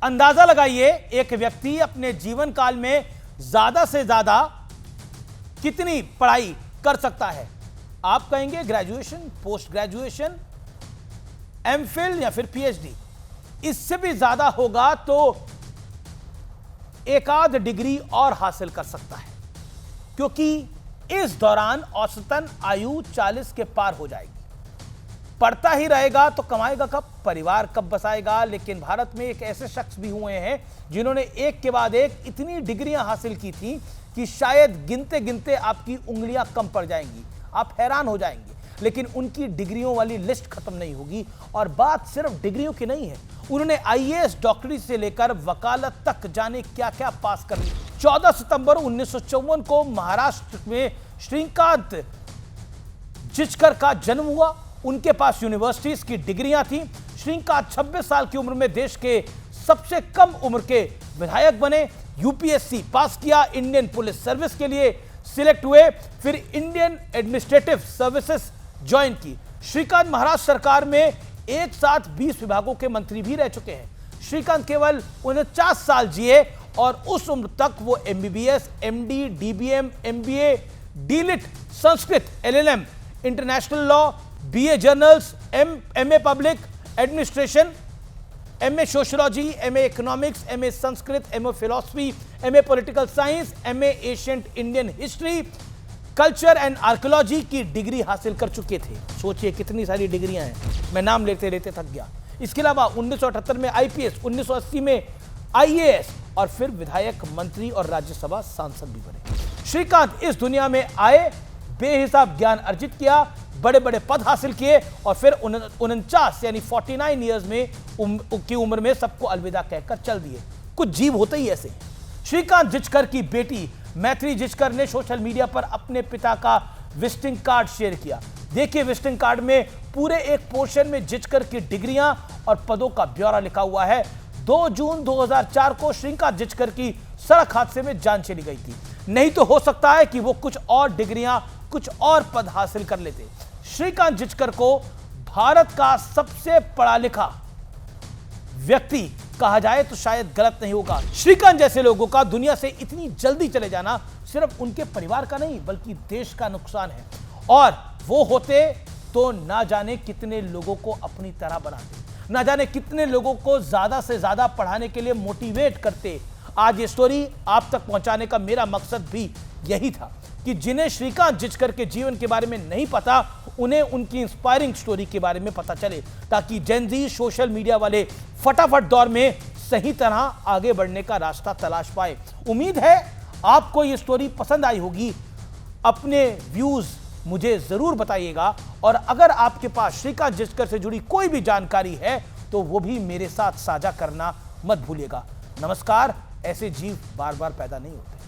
अंदाजा लगाइए एक व्यक्ति अपने जीवन काल में ज्यादा से ज्यादा कितनी पढ़ाई कर सकता है। आप कहेंगे ग्रेजुएशन, पोस्ट ग्रेजुएशन, एमफिल या फिर पीएचडी। इससे भी ज्यादा होगा तो एक आध डिग्री और हासिल कर सकता है, क्योंकि इस दौरान औसतन आयु 40 के पार हो जाएगी। पढ़ता ही रहेगा तो कमाएगा कब, परिवार कब बसाएगा। लेकिन भारत में एक ऐसे शख्स भी हुए हैं जिन्होंने एक के बाद एक इतनी डिग्रियां हासिल की थी कि शायद गिनते गिनते आपकी उंगलियां कम पड़ जाएंगी, आप हैरान हो जाएंगे। लेकिन उनकी डिग्रियों वाली लिस्ट खत्म नहीं होगी। और बात सिर्फ डिग्रियों की नहीं है, उन्होंने आईएएस डॉक्टरी से लेकर वकालत तक जाने क्या क्या पास कर ली। 14 सितंबर 1954 को महाराष्ट्र में श्रीकांत जिचकर का जन्म हुआ। उनके पास यूनिवर्सिटीज की डिग्रियां थी। श्रीकांत 26 साल की उम्र में देश के सबसे कम उम्र के विधायक बने। यूपीएससी पास किया, इंडियन पुलिस सर्विस के लिए सिलेक्ट हुए, फिर इंडियन एडमिनिस्ट्रेटिव सर्विसेज ज्वाइन की। श्रीकांत महाराष्ट्र सरकार में एक साथ 20 विभागों के मंत्री भी रह चुके हैं। श्रीकांत केवल 49 साल जिए और उस उम्र तक वो MBBS, MD, DBM, MBA, DLitt, Sanskrit, LLM, international law, BA journals, MA public administration, MA sociology, MA economics, MA Sanskrit, MA philosophy, MA political science, MA ancient Indian history, culture and archaeology की डिग्री हासिल कर चुके थे। सोचिए कितनी सारी डिग्रियां हैं, मैं नाम लेते लेते थक गया। इसके अलावा 1978 में आईपीएस, 1980 में आईएएस और फिर विधायक, मंत्री और राज्यसभा सांसद भी बने। श्रीकांत इस दुनिया में आए, बेहिसाब ज्ञान अर्जित किया, बड़े बड़े पद हासिल किए और फिर 49 यानी 49 ईयर्स में की उम्र में सबको अलविदा कहकर चल दिए। कुछ जीव होते ही ऐसे। श्रीकांत जिचकर की बेटी मैथिली जिचकर ने सोशल मीडिया पर अपने पिता का विजिटिंग कार्ड शेयर किया। देखिए विजिटिंग कार्ड में पूरे एक पोर्शन में जिचकर की डिग्रियां और पदों का ब्यौरा लिखा हुआ है। 2 जून 2004 को श्रीकांत जिचकर की सड़क हादसे में जान चली गई थी। नहीं तो हो सकता है कि वो कुछ और डिग्रियां, कुछ और पद हासिल कर लेते। श्रीकांत जिचकर को भारत का सबसे पढ़ा लिखा व्यक्ति कहा जाए तो शायद गलत नहीं होगा। श्रीकांत जैसे लोगों का दुनिया से इतनी जल्दी चले जाना सिर्फ उनके परिवार का नहीं बल्कि देश का नुकसान है। और वो होते तो ना जाने कितने लोगों को अपनी तरह बनाते, ना जाने कितने लोगों को ज्यादा से ज्यादा पढ़ाने के लिए मोटिवेट करते। आज ये स्टोरी आप तक पहुंचाने का मेरा मकसद भी यही था कि जिन्हें श्रीकांत जिचकर के जीवन के बारे में नहीं पता, उन्हें उनकी इंस्पायरिंग स्टोरी के बारे में पता चले, ताकि जेनजी सोशल मीडिया वाले फटाफट दौर में सही तरह आगे बढ़ने का रास्ता तलाश पाए। उम्मीद है आपको ये स्टोरी पसंद आई होगी। अपने व्यूज मुझे जरूर बताइएगा और अगर आपके पास श्रीकांत जिचकर से जुड़ी कोई भी जानकारी है तो वो भी मेरे साथ साझा करना मत भूलिएगा। नमस्कार। ऐसे जीव बार बार पैदा नहीं होते।